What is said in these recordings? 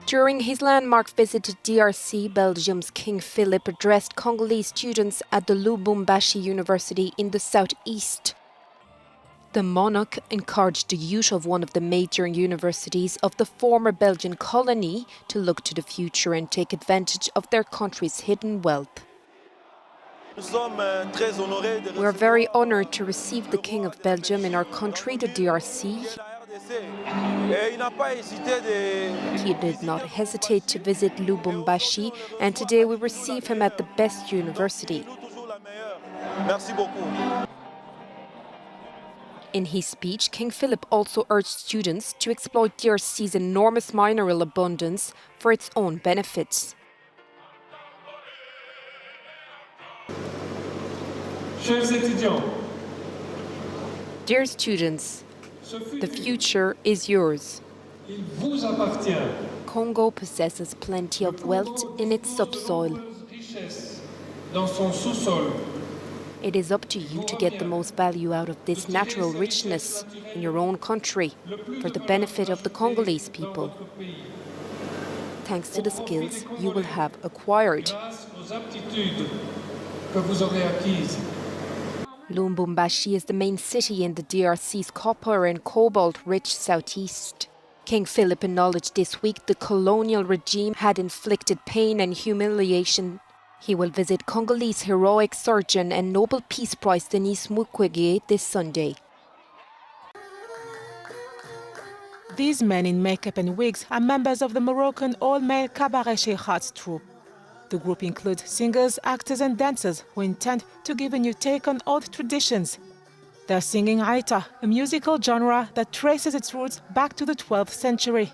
During his landmark visit to DRC, Belgium's King Philippe addressed Congolese students at the Lubumbashi University in the southeast. The monarch encouraged the youth of one of the major universities of the former Belgian colony to look to the future and take advantage of their country's hidden wealth. We are very honored to receive the King of Belgium in our country, the DRC. He did not hesitate to visit Lubumbashi, and today we receive him at the best university. In his speech, King Philippe also urged students to exploit DRC's enormous mineral abundance for its own benefits. Dear students, the future is yours. Congo possesses plenty of wealth in its subsoil. It is up to you to get the most value out of this natural richness in your own country for the benefit of the Congolese people, thanks to the skills you will have acquired. Lubumbashi is the main city in the DRC's copper and cobalt-rich southeast. King Philippe acknowledged this week the colonial regime had inflicted pain and humiliation. He will visit Congolese heroic surgeon and Nobel Peace Prize Denis Mukwege this Sunday. These men in makeup and wigs are members of the Moroccan all-male cabaret Sheikhat's troupe. The group includes singers, actors and dancers who intend to give a new take on old traditions. They're singing Aita, a musical genre that traces its roots back to the 12th century.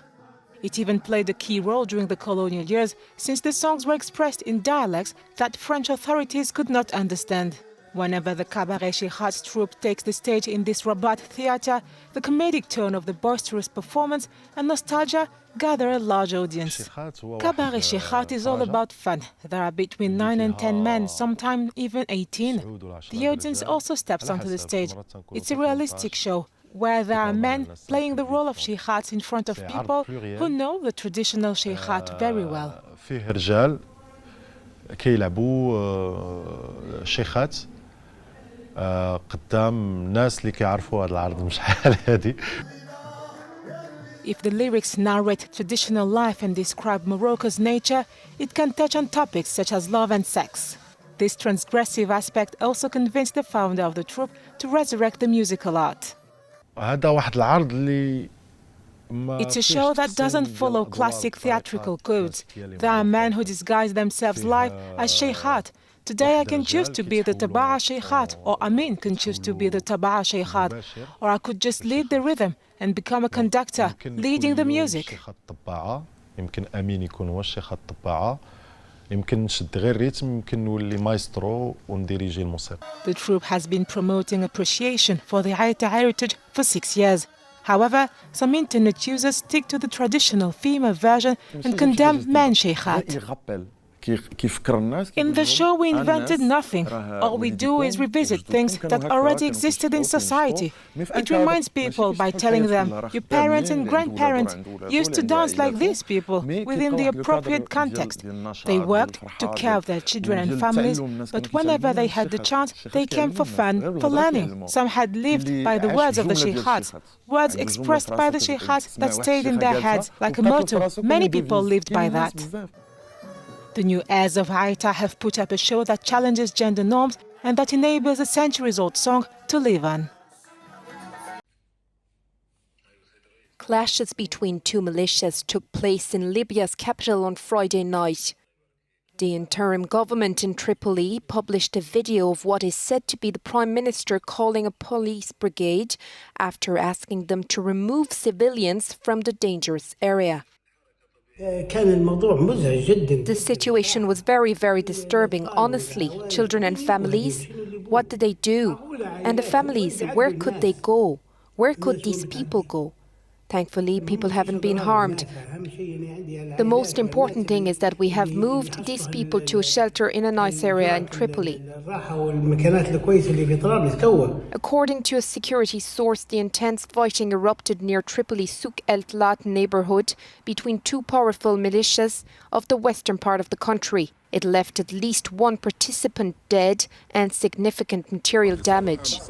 It even played a key role during the colonial years, since the songs were expressed in dialects that French authorities could not understand. Whenever the cabaret Sheikhat's troupe takes the stage in this Rabat theatre, the comedic tone of the boisterous performance and nostalgia gather a large audience. Cabaret Sheikhat is all about fun. There are between 9 and 10 men, sometimes even 18. The audience also steps onto the stage. It's a realistic show, where there are men playing the role of Sheikhats in front of people who know the traditional Sheikhat very well. قدام ناس اللي كيعرفوا هذا العرض مش حال هذه. If the lyrics narrate traditional life and describe Morocco's nature, it can touch on topics such as love and sex. This transgressive aspect also convinced the founder of the troupe to resurrect the musical art. هذا واحد العرض اللي It's a show that doesn't follow classic theatrical codes. There are men who disguise themselves live as Sheikhat. Today I can choose to be the Taba'a Sheikhat, or Amin can choose to be the Taba'a Sheikhat, or I could just lead the rhythm and become a conductor, leading the music. يمكن أمين يكون هو الشيخ الطباعة، يمكن نشد غير الريتم، يمكن نولي مايسترو ونديريجي الموسيقى. The troupe has been promoting appreciation for the Aita heritage for 6 years. However, some internet users stick to the traditional female version and condemn men Sheikhat. In the show, we invented nothing. All we do is revisit things that already existed in society. It reminds people by telling them, your parents and grandparents used to dance like these people within the appropriate context. They worked, took care of their children and families, but whenever they had the chance, they came for fun, for learning. Some had lived by the words of the Sheikhats, words expressed by the Sheikhats that stayed in their heads like a motto. Many people lived by that. The new heirs of Aita have put up a show that challenges gender norms and that enables a centuries-old song to live on. Clashes between two militias took place in Libya's capital on Friday night. The interim government in Tripoli published a video of what is said to be the Prime Minister calling a police brigade after asking them to remove civilians from the dangerous area. The situation was very, very disturbing, honestly. Children and families, what did they do? And the families, where could they go? Where could these people go? Thankfully, people haven't been harmed. The most important thing is that we have moved these people to a shelter in a nice area in Tripoli. According to a security source, the intense fighting erupted near Tripoli's Souk El Tlat neighbourhood between two powerful militias of the western part of the country. It left at least one participant dead and significant material damage.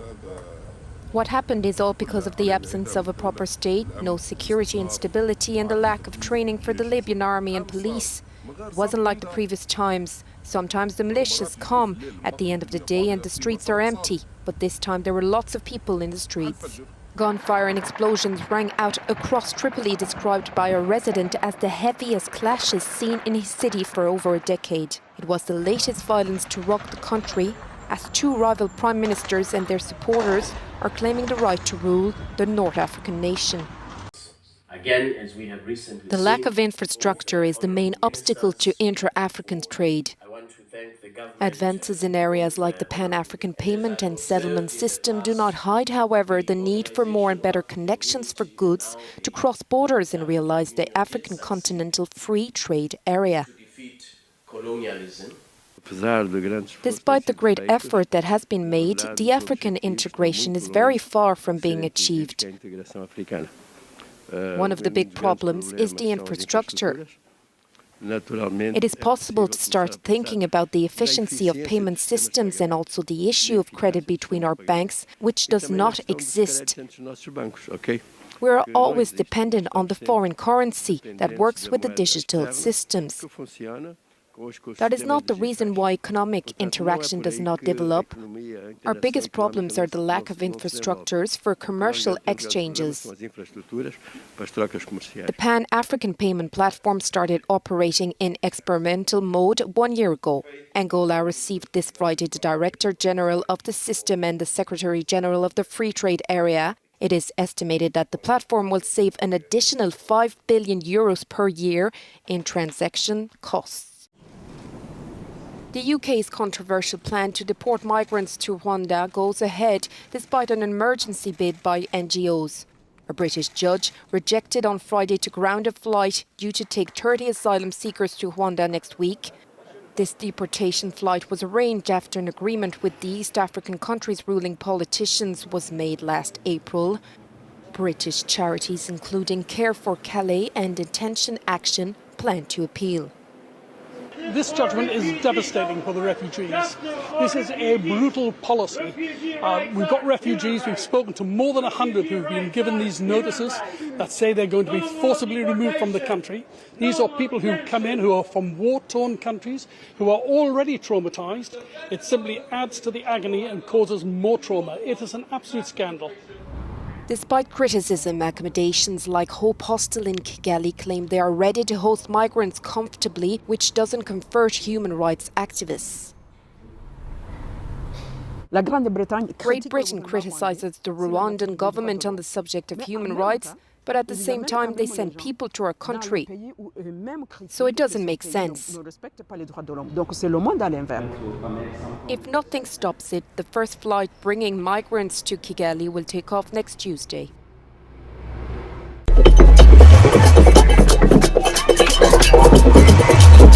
What happened is all because of the absence of a proper state, no security and stability, and the lack of training for the Libyan army and police. It wasn't like the previous times. Sometimes the militias come at the end of the day and the streets are empty, but this time there were lots of people in the streets. Gunfire and explosions rang out across Tripoli, described by a resident as the heaviest clashes seen in his city for over a decade. It was the latest violence to rock the country, as two rival prime ministers and their supporters are claiming the right to rule the North African nation. Again, as we have recently The lack of infrastructure is the main obstacle to intra-African trade. Advances in areas like the Pan-African payment and settlement system do not hide, however, the need for more and better connections for goods to cross borders and realise the African continental free trade area. Despite the great effort that has been made, the African integration is very far from being achieved. One of the big problems is the infrastructure. It is possible to start thinking about the efficiency of payment systems and also the issue of credit between our banks, which does not exist. We are always dependent on the foreign currency that works with the digital systems. That is not the reason why economic interaction does not develop. Our biggest problems are the lack of infrastructures for commercial exchanges. The Pan-African payment platform started operating in experimental mode 1 year ago. Angola received this Friday the Director General of the system and the Secretary General of the Free Trade Area. It is estimated that the platform will save an additional €5 billion per year in transaction costs. The UK's controversial plan to deport migrants to Rwanda goes ahead despite an emergency bid by NGOs. A British judge rejected on Friday to ground a flight due to take 30 asylum seekers to Rwanda next week. This deportation flight was arranged after an agreement with the East African country's ruling politicians was made last April. British charities including Care for Calais and Intention Action plan to appeal. This judgment is devastating for the refugees. This is a brutal policy. We've got refugees, we've spoken to more than 100 who've been given these notices that say they're going to be forcibly removed from the country. These are people who come in who are from war-torn countries, who are already traumatized. It simply adds to the agony and causes more trauma. It is an absolute scandal. Despite criticism, accommodations like Hope Hostel in Kigali claim they are ready to host migrants comfortably, which doesn't comfort human rights activists. Great Britain criticises the Rwandan government on the subject of human rights, but at the same time they send people to our country. So it doesn't make sense. If nothing stops it, the first flight bringing migrants to Kigali will take off next Tuesday.